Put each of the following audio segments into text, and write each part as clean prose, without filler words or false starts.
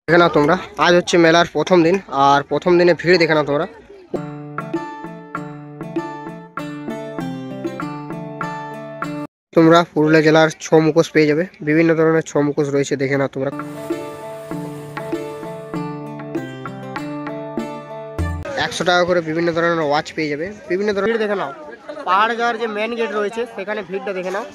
দেখে নাও তোমরা, আজ হচ্ছে মেলার প্রথম দিন। আর প্রথম দিনে ভিড় দেখে নাও তোমরা। তোমরা পুরুলিয়া জেলার ছৌ মুখোশ পেয়ে যাবে, বিভিন্ন ধরনের ছৌ মুখোশ রয়েছে, দেখে নাও তোমরা। 100 টাকা করে বিভিন্ন ধরনের ওয়াচ পেয়ে যাবে, বিভিন্ন ধরনের। দেখে নাও পাহাড় যাওয়ার যে মেন গেট রয়েছে সেখানে ভিড়টা দেখে নাও।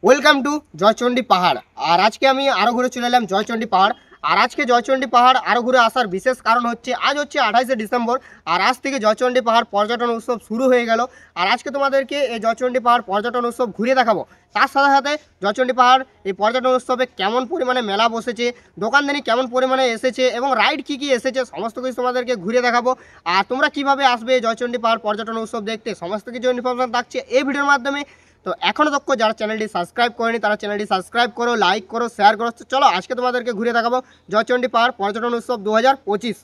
ওয়েলকাম টু জয়চণ্ডী পাহাড়। আর আজকে আমি আরও ঘুরে চলে এলাম জয়চণ্ডী পাহাড়। আর আজকে জয়চণ্ডী পাহাড় আরও ঘুরে আসার বিশেষ কারণ হচ্ছে আজ হচ্ছে 28শে ডিসেম্বর। আর আজ থেকে জয়চণ্ডী পাহাড় পর্যটন উৎসব শুরু হয়ে গেল। আর আজকে তোমাদেরকে এই জয়চণ্ডী পাহাড় পর্যটন উৎসব ঘুরে দেখাবো। তার সাথে সাথে জয়চণ্ডী পাহাড় এই পর্যটন উৎসবে কেমন পরিমাণে মেলা বসেছে, দোকানদানি কেমন পরিমাণে এসেছে এবং রাইড কী কী এসেছে সমস্ত কিছু তোমাদেরকে ঘুরে দেখাবো। আর তোমরা কীভাবে আসবে জয়চণ্ডী পাহাড় পর্যটন উৎসব দেখতে সমস্ত কিছু ইনফরমেশন থাকছে এই ভিডিওর মাধ্যমে। তো এখনও তক যারা চ্যানেলটি সাবস্ক্রাইব করেনি তারা চ্যানেলটি সাবস্ক্রাইব করো, লাইক করো, শেয়ার করো। চলো আজকে তোমাদেরকে ঘুরে দেখাবো জয়চণ্ডী পাহাড় পর্যটন উৎসব 2025।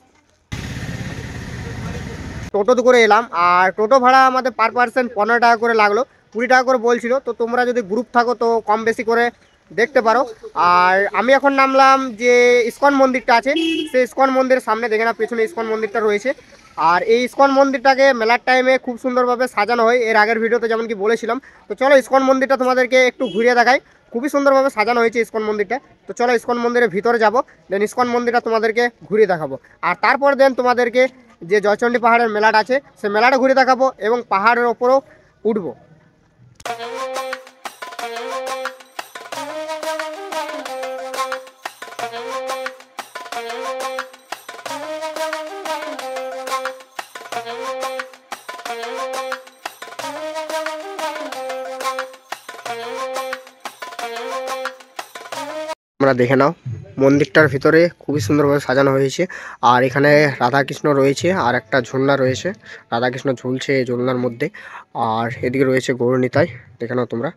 টোটোতে করে এলাম, আর টোটো ভাড়া আমাদের পার পার্সন 15 টাকা করে লাগলো, 20 টাকা করে বলছিল। তো তোমরা যদি গ্রুপ থাকো তো কম বেশি করে দেখতে পারো। আর আমি এখন নামলাম যে ইস্কন মন্দিরটা আছে, সেই ইস্কন মন্দিরের সামনে। দেখে না পেছনে ইস্কন মন্দিরটা রয়েছে। আর এই ইস্কন মন্দিরটাকে মেলার টাইমে খুব সুন্দরভাবে সাজানো হয়, এর আগের ভিডিওতে যেমন কি বলেছিলাম। তো চলো ইস্কন মন্দিরটা তোমাদেরকে একটু ঘুরিয়ে দেখাই। খুবই সুন্দরভাবে সাজানো হয়েছে ইস্কন মন্দিরটা। তো চলো ইস্কন মন্দিরের ভিতরে যাবো, দেন ইস্কন মন্দিরটা তোমাদেরকে ঘুরিয়ে দেখাবো। আর তারপর দেন তোমাদেরকে যে জয়চণ্ডী পাহাড়ের মেলাটা আছে সেই মেলাটা ঘুরে দেখাবো এবং পাহাড়ের ওপরও উঠবো। তোমরা দেখে নাও মন্দিরটার ভিতরে খুবই সুন্দরভাবে সাজানো হয়েছে। আর এখানে রাধাকৃষ্ণ রয়েছে আর একটা ঝুলনা রয়েছে, রাধাকৃষ্ণ ঝুলছে এই ঝুলনার মধ্যে। আর এদিকে রয়েছে গৌরনিতাই, দেখে নাও তোমরা।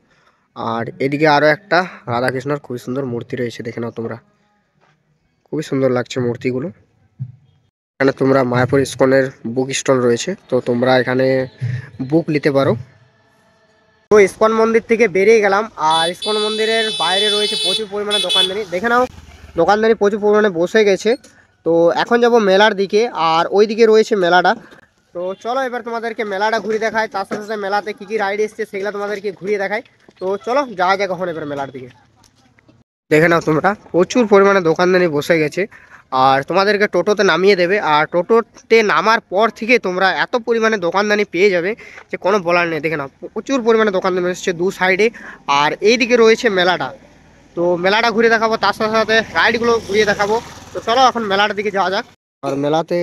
আর এদিকে আরও একটা রাধাকৃষ্ণর খুবই সুন্দর মূর্তি রয়েছে, দেখে নাও তোমরা। খুবই সুন্দর লাগছে মূর্তিগুলো। এখানে তোমরা মায়াপুর ইস্কনের বুক স্টল রয়েছে, তো তোমরা এখানে বুক নিতে পারো। তো ইস্কন মন্দির থেকে বেরিয়ে গেলাম, আর ইস্কন মন্দিরের বাইরে রয়েছে প্রচুর পরিমাণে দোকানদানি, দেখে নাও দোকানদানি প্রচুর পরিমাণে বসে গেছে। তো এখন যাব মেলার দিকে, আর ওই দিকে রয়েছে মেলাটা। তো চলো এবার তোমাদেরকে মেলাটা ঘুরে দেখায়, তার সাথে সাথে মেলাতে কী কী রাইড এসছে সেগুলো তোমাদেরকে ঘুরিয়ে দেখায়। তো চলো যাওয়া যাক এখন এবার মেলার দিকে। দেখে নাও তোমরা প্রচুর পরিমাণে দোকানদানি বসে গেছে। আর তোমাদেরকে টোটোতে নামিয়ে দেবে, আর টোটোতে নামার পর থেকে তোমরা এত পরিমাণে দোকানদানি পেয়ে যাবে যে কোনো বলার নেই। দেখে নাও প্রচুর পরিমাণে দোকানদানি এসেছে দু সাইডে। আর এই দিকে রয়েছে মেলাটা, তো মেলাটা ঘুরে দেখাবো, তার সাথে সাথে রাইডগুলো ঘুরিয়ে দেখাবো। তো চলো এখন মেলাটার দিকে যাওয়া যাক। আর মেলাতে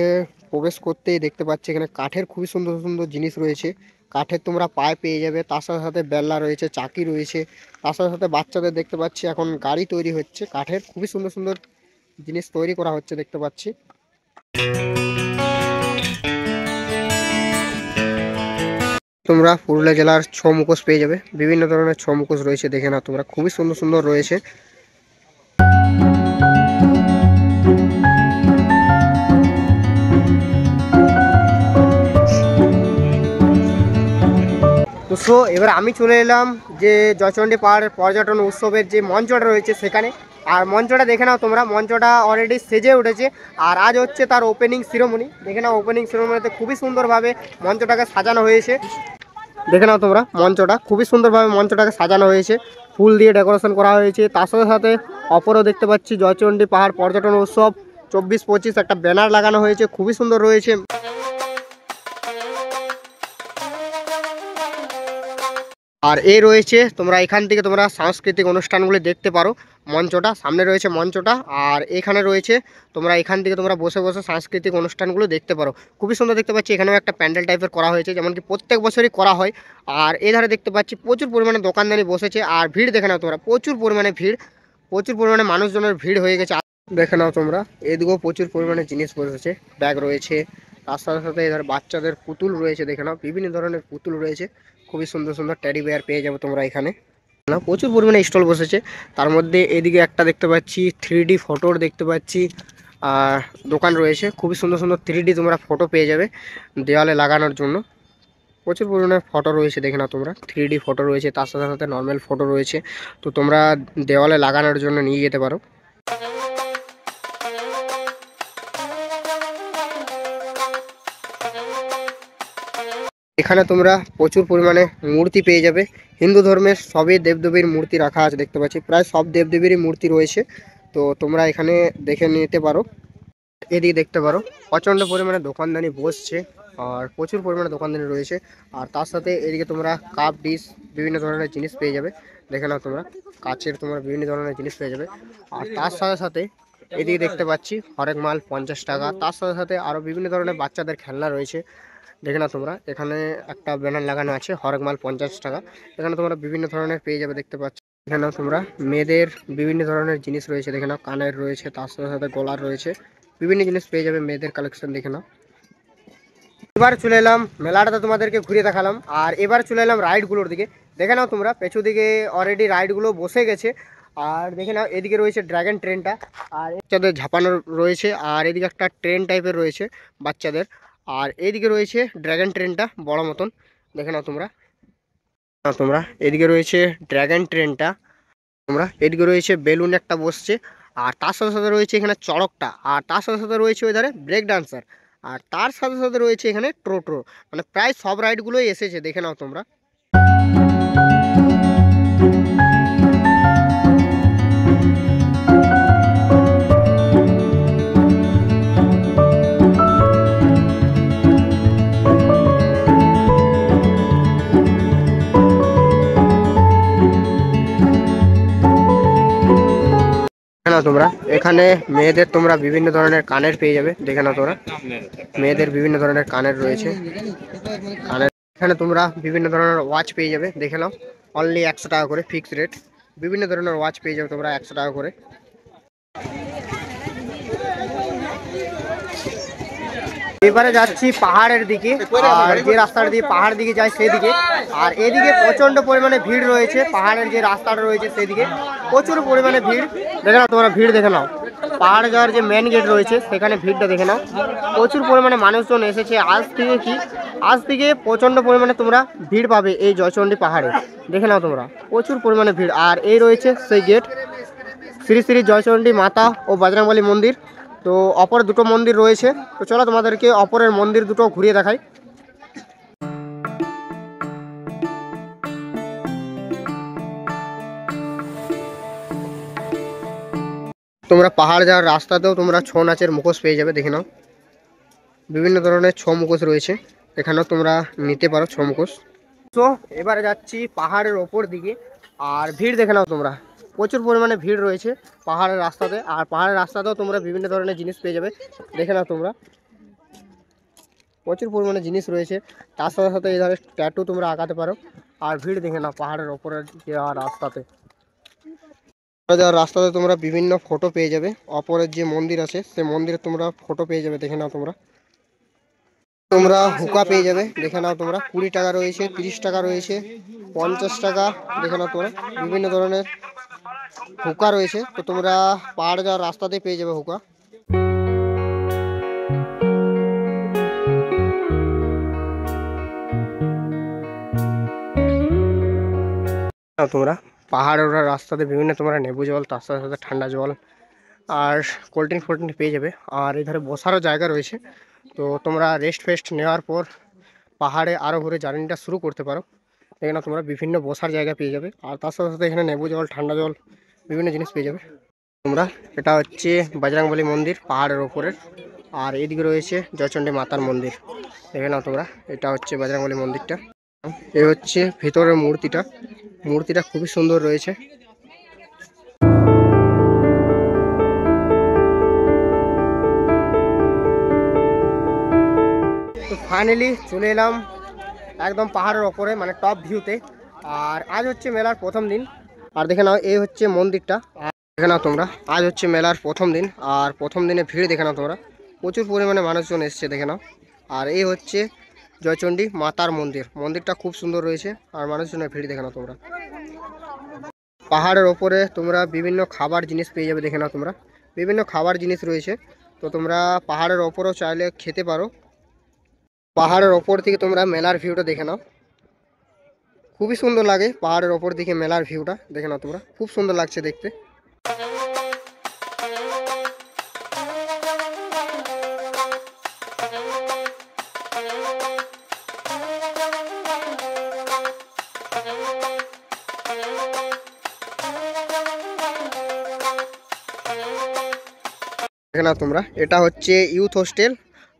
প্রবেশ করতেই দেখতে পাচ্ছি এখানে কাঠের খুবই সুন্দর সুন্দর জিনিস রয়েছে। কাঠের তোমরা পায়ে পেয়ে যাবে, তার সাথে সাথে বেল্লা রয়েছে, চাকি রয়েছে, তার সাথে সাথে বাচ্চাদের দেখতে পাচ্ছি এখন গাড়ি তৈরি হচ্ছে। কাঠের খুবই সুন্দর সুন্দর জিনিস তৈরি করা হচ্ছে দেখতে পাচ্ছি। তোমরা পুরুলিয়া জেলার ছৌ মুখোশ পেয়ে যাবে, বিভিন্ন ধরনের ছৌ মুখোশ রয়েছে, দেখে নাও তোমরা। খুবই সুন্দর সুন্দর রয়েছে। তো সো এবার আমি চলে এলাম যে জয়চণ্ডী পাহাড়ের পর্যটন উৎসবের যে মঞ্চটা রয়েছে সেখানে। আর মঞ্চটা দেখে নাও তোমরা, মঞ্চটা অলরেডি সেজে উঠেছে। আর আজ হচ্ছে তার ওপেনিং সিরিমনি, দেখে নাও ওপেনিং সিরিমনিতে খুবই সুন্দরভাবে মঞ্চটাকে সাজানো হয়েছে। দেখে নাও তোমরা মঞ্চটা খুবই সুন্দরভাবে মঞ্চটাকে সাজানো হয়েছে, ফুল দিয়ে ডেকোরেশন করা হয়েছে। তার সাথে সাথে অপরও দেখতে পাচ্ছি জয়চণ্ডী পাহাড় পর্যটন উৎসব 24-25 একটা ব্যানার লাগানো হয়েছে, খুবই সুন্দর রয়েছে। আর এই রয়েছে তোমরা এখান থেকে তোমরা সাংস্কৃতিক অনুষ্ঠানগুলি দেখতে পারো। মঞ্চটা সামনে রয়েছে মঞ্চটা, আর এখানে রয়েছে তোমরা এখান থেকে তোমরা বসে বসে সাংস্কৃতিক অনুষ্ঠানগুলো দেখতে পারো। খুবই সুন্দর দেখতে পাচ্ছি, এখানেও একটা প্যান্ডেল টাইপের করা হয়েছে যেমন কি প্রত্যেক বছরই করা হয়। আর এধারে দেখতে পাচ্ছি প্রচুর পরিমাণে দোকানদানি বসেছে। আর ভিড় দেখে নাও তোমরা, প্রচুর পরিমাণে ভিড়, প্রচুর পরিমাণে মানুষজনের ভিড় হয়ে গেছে। দেখে নাও তোমরা এদিকেও প্রচুর পরিমাণে জিনিস বসেছে, ব্যাগ রয়েছে, তার সাথে সাথে এধারে বাচ্চাদের পুতুল রয়েছে, দেখে নাও বিভিন্ন ধরনের পুতুল রয়েছে। খুবই সুন্দর সুন্দর টেডি বিয়ার পেয়ে যাবে তোমরা এখানে। না প্রচুর পরিমাণে স্টল বসেছে। তার মধ্যে এদিকে একটা দেখতে পাচ্ছি 3D ফটোর দেখতে পাচ্ছি দোকান রয়েছে। খুবই সুন্দর সুন্দর 3D তোমরা ফটো পেয়ে যাবে দেওয়ালে লাগানোর জন্য। প্রচুর পরিমাণে ফটো রয়েছে, দেখে নাও তোমরা 3D ফটো রয়েছে, তার সাথে সাথে নর্মাল ফটো রয়েছে। তো তোমরা দেওয়ালে লাগানোর জন্য নিয়ে যেতে পারো। এখানে তোমরা প্রচুর পরিমাণে মূর্তি পেয়ে যাবে। হিন্দু ধর্মের সবই দেবদেবীর মূর্তি রাখা আছে, দেখতে পাচ্ছি প্রায় সব দেবদেবীরই মূর্তি রয়েছে। তো তোমরা এখানে দেখে নিতে পারো। এদিকে দেখতে পারো প্রচণ্ড পরিমাণে দোকানদানি বসছে, আর প্রচুর পরিমাণে দোকানদানি রয়েছে। আর তার সাথে এদিকে তোমরা কাপ ডিশ বিভিন্ন ধরনের জিনিস পেয়ে যাবে, দেখে নাও তোমরা কাচের তোমরা বিভিন্ন ধরনের জিনিস পেয়ে যাবে। আর তার সাথে সাথে এদিকে দেখতে পাচ্ছি হরেক মাল 50 টাকা। তার সাথে সাথে আরও বিভিন্ন ধরনের বাচ্চাদের খেলনা রয়েছে, দেখে নাও তোমরা। এখানে একটা ব্যানার লাগানো আছে হরেক মাল 50 টাকা। এখানে তোমরা বিভিন্ন ধরনের পেয়ে যাবে, দেখতে পাচ্ছ। এখানেও তোমরা মেয়েদের বিভিন্ন ধরনের জিনিস রয়েছে, দেখে নাও কানের রয়েছে, তার সাথে সাথে গলার রয়েছে, বিভিন্ন জিনিস পেয়ে যাবে মেয়েদের কালেকশন, দেখে নাও। এবার চলে এলাম মেলাটাতে তোমাদেরকে ঘুরিয়ে দেখালাম, আর এবার চলে এলাম রাইডগুলোর দিকে। দেখে নাও তোমরা পেছু দিকে অলরেডি রাইডগুলো বসে গেছে। আর দেখে নাও এদিকে রয়েছে ড্র্যাগন ট্রেনটা, আর বাচ্চাদের ঝাপানো রয়েছে। আর এদিকে একটা ট্রেন টাইপের রয়েছে বাচ্চাদের। আর এইদিকে রয়েছে ড্র্যাগন ট্রেনটা বড় মতন, দেখে নাও তোমরা। তোমরা এদিকে রয়েছে ড্র্যাগন ট্রেনটা, তোমরা এদিকে রয়েছে বেলুন একটা বসছে। আর তার সাথে সাথে রয়েছে এখানে চড়কটা, আর তার সাথে সাথে রয়েছে ওই ধারে ব্রেক ডান্সার, আর তার সাথে সাথে রয়েছে এখানে টোটো। মানে প্রায় সব রাইডগুলোই এসেছে, দেখে নাও তোমরা। দেখে নাও তোমরা এখানে মেয়েদের তোমরা বিভিন্ন ধরনের কানের পেয়ে যাবে, দেখে নাও তোমরা মেয়েদের বিভিন্ন ধরনের কানের রয়েছে। কানের এখানে তোমরা বিভিন্ন ধরনের ওয়াচ পেয়ে যাবে, দেখে নাও অনলি 100 টাকা করে ফিক্সড রেট। বিভিন্ন ধরনের ওয়াচ পেয়ে যাবে তোমরা 100 টাকা করে। এবারে যাচ্ছি পাহাড়ের দিকে, আর যে রাস্তাটা দিয়ে পাহাড়ের দিকে যায় সেদিকে। আর এদিকে প্রচন্ড পরিমাণে ভিড় রয়েছে, পাহাড়ের যে রাস্তাটা রয়েছে সেদিকে প্রচুর পরিমাণে ভিড়, দেখে নাও তোমরা ভিড় দেখে নাও। পাহাড়ে যাওয়ার যে মেন গেট রয়েছে সেখানে ভিড়টা দেখে নাও, প্রচুর পরিমাণে মানুষজন এসেছে। আজ থেকে প্রচন্ড পরিমাণে তোমরা ভিড় পাবে এই জয়চণ্ডী পাহাড়ে, দেখে নাও তোমরা প্রচুর পরিমাণে ভিড়। আর এই রয়েছে সেই গেট, শ্রী শ্রী জয়চণ্ডী মাতা ও বজরংবলী মন্দির। তো অপরে দুটো মন্দির রয়েছে, তো চলো তোমাদেরকে অপরের মন্দির দুটো ঘুরিয়ে দেখাই। তোমরা পাহাড় যাওয়ার রাস্তাতেও তোমরা ছৌ নাচের মুখোশ পেয়ে যাবে, দেখে নাও বিভিন্ন ধরনের ছৌ মুখোশ রয়েছে, এখানেও তোমরা নিতে পারো ছৌ মুখোশ। তো এবারে যাচ্ছি পাহাড়ের ওপর দিকে, আর ভিড় দেখে নাও তোমরা প্রচুর পরিমাণে ভিড় রয়েছে পাহাড়ের রাস্তাতে। আর পাহাড়ের রাস্তাতেও তোমরা বিভিন্ন ধরনের জিনিস পেয়ে যাবে, দেখে নাও তোমরা প্রচুর পরিমাণে জিনিস রয়েছে। তার সাথে সাথে এই ধরনের ট্যাটু তোমরা আঁকাতে পারো। আর ভিড় দেখে নাও পাহাড়ের ওপরের যাওয়ার রাস্তাতে তোমরা বিভিন্ন ফটো পেয়ে যাবে। অপরের যে মন্দির আছে সেই মন্দিরে তোমরা ফটো পেয়ে যাবে, দেখে নাও তোমরা। তোমরা হুকা পেয়ে যাবে, দেখে নাও তোমরা 20 টাকা রয়েছে, 30 টাকা রয়েছে, 50 টাকা, দেখে নাও তোমরা বিভিন্ন ধরনের হুকা রয়েছে। তো তোমরা পাহাড়ে যাওয়ার রাস্তাতেই পেয়ে যাবে হুকা। তোমরা পাহাড়ের রাস্তাতে বিভিন্ন তোমরা নেবু জল, তার সাথে সাথে ঠান্ডা জল আর কোল্ড ড্রিঙ্ক পেয়ে যাবে। আর এধারে বসারও জায়গা রয়েছে, তো তোমরা রেস্ট ফেস্ট নেওয়ার পর পাহাড়ে আরও ঘুরে জার্নিটা শুরু করতে পারো। এখানে তোমরা বিভিন্ন বসার জায়গা পেয়ে যাবে। আর তার সাথে সাথে এখানে নেবু জল, ঠান্ডা জল বিভিন্ন জিনিস পেয়ে যাবে তোমরা। এটা হচ্ছে বজরংবলী মন্দির পাহাড়ের ওপরের, আর এদিকে রয়েছে জয়চণ্ডী মাতার মন্দির, দেখে নাও তোমরা। এটা হচ্ছে বজরংবলী মন্দিরটা, এই হচ্ছে ভিতরের মূর্তিটা খুবই সুন্দর রয়েছে। তো ফাইনালি চলে এলাম একদম পাহাড়ের ওপরে, মানে টপ ভিউতে। আর আজ হচ্ছে মেলার প্রথম দিন, আর দেখে নাও এই হচ্ছে মন্দিরটা। আর দেখে নাও তোমরা আজ হচ্ছে মেলার প্রথম দিন, আর প্রথম দিনে ভিড় দেখে নাও তোমরা প্রচুর পরিমাণে মানুষজন এসছে, দেখে নাও। আর এই হচ্ছে জয়চণ্ডী মাতার মন্দিরটা খুব সুন্দর রয়েছে, আর মানুষজনের ভিড় দেখে নাও তোমরা। পাহাড়ের ওপরে তোমরা বিভিন্ন খাবার জিনিস পেয়ে যাবে, দেখে নাও তোমরা বিভিন্ন খাবার জিনিস রয়েছে। তো তোমরা পাহাড়ের ওপরেও চাইলে খেতে পারো। পাহাড়ের ওপর থেকে তোমরা মেলার ভিউটা দেখে নাও, খুবই সুন্দর লাগে। পাহাড়ের ওপর দিকে মেলার ভিউটা দেখে নাও তোমরা, খুব সুন্দর লাগছে দেখতে। দেখে নাও তোমরা, এটা হচ্ছে ইউথ হোস্টেল,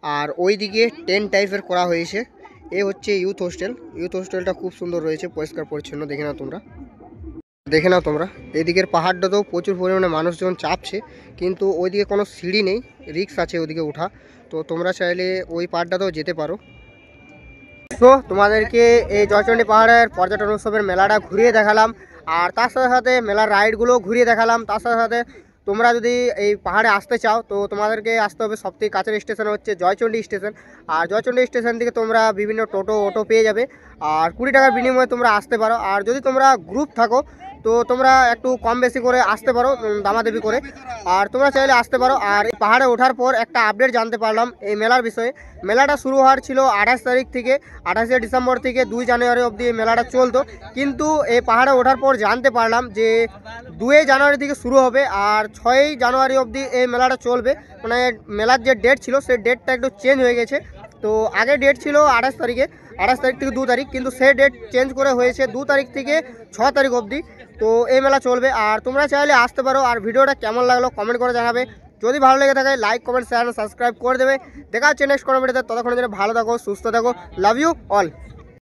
আর ওই দিকে টেন্ট টাইপের করা হয়েছে। এ হচ্ছে ইউথ হোস্টেল। ইউথ হোস্টেলটা খুব সুন্দর রয়েছে, পরিষ্কার পরিচ্ছন্ন। দেখে নাও তোমরা, দেখে নাও তোমরা এদিকের পাহাড়টাতেও প্রচুর পরিমাণে মানুষজন চাপছে, কিন্তু ওইদিকে কোনো সিঁড়ি নেই, রিস্ক আছে ওদিকে ওঠা। তো তোমরা চাইলে ওই পাহাড়টাতেও যেতে পারো। তো তোমাদেরকে এই জয়চণ্ডী পাহাড়ের পর্যটন উৎসবের মেলাটা ঘুরিয়ে দেখালাম, আর তার সাথে সাথে মেলার রাইডগুলোও ঘুরিয়ে দেখালাম। তার সাথে সাথে তোমরা যদি এই পাহাড়ে আসতে চাও তো তোমাদেরকে আসতে হবে সবথেকে কাছের স্টেশন হচ্ছে জয়চণ্ডী স্টেশন। আর জয়চণ্ডী স্টেশন থেকে তোমরা বিভিন্ন টোটো অটো পেয়ে যাবে, আর 20 টাকার বিনিময়ে তোমরা আসতে পারো। আর যদি তোমরা গ্রুপ থাকো তো তোমরা একটু কম বেশি করে আসতে পারো, দামাদামি করে। আর তোমরা চাইলে আসতে পারো। আর এই পাহাড়ে ওঠার পর একটা আপডেট জানতে পারলাম এই মেলার বিষয়ে। মেলাটা শুরু হওয়ার ছিল 28 তারিখ থেকে, 28শে ডিসেম্বর থেকে 2 জানুয়ারি অবধি এই মেলাটা চলতো। কিন্তু এই পাহাড়ে ওঠার পর জানতে পারলাম যে 2 জানুয়ারি থেকে শুরু হবে আর 6 জানুয়ারি অবধি এই মেলাটা চলবে। মানে মেলার যে ডেট ছিল সেই ডেটটা একটু চেঞ্জ হয়ে গেছে। তো আগে ডেট ছিল 28 তারিখে, 28 তারিখ থেকে 2 তারিখ, কিন্তু সেই ডেট চেঞ্জ করে হয়েছে 2 তারিখ থেকে 6 তারিখ অবধি। তো এই মেলা চলবে, আর তোমরা চাইলে আসতে পারো। আর ভিডিওটা কেমন লাগলো কমেন্ট করে জানাবে। যদি ভালো লেগে থাকে লাইক কমেন্ট শেয়ার সাবস্ক্রাইব করে দেবে। দেখা হচ্ছে নেক্সট কোনো ভিডিওতে। ততক্ষণের জন্য ভালো থাকো, সুস্থ থাকো। Love you all.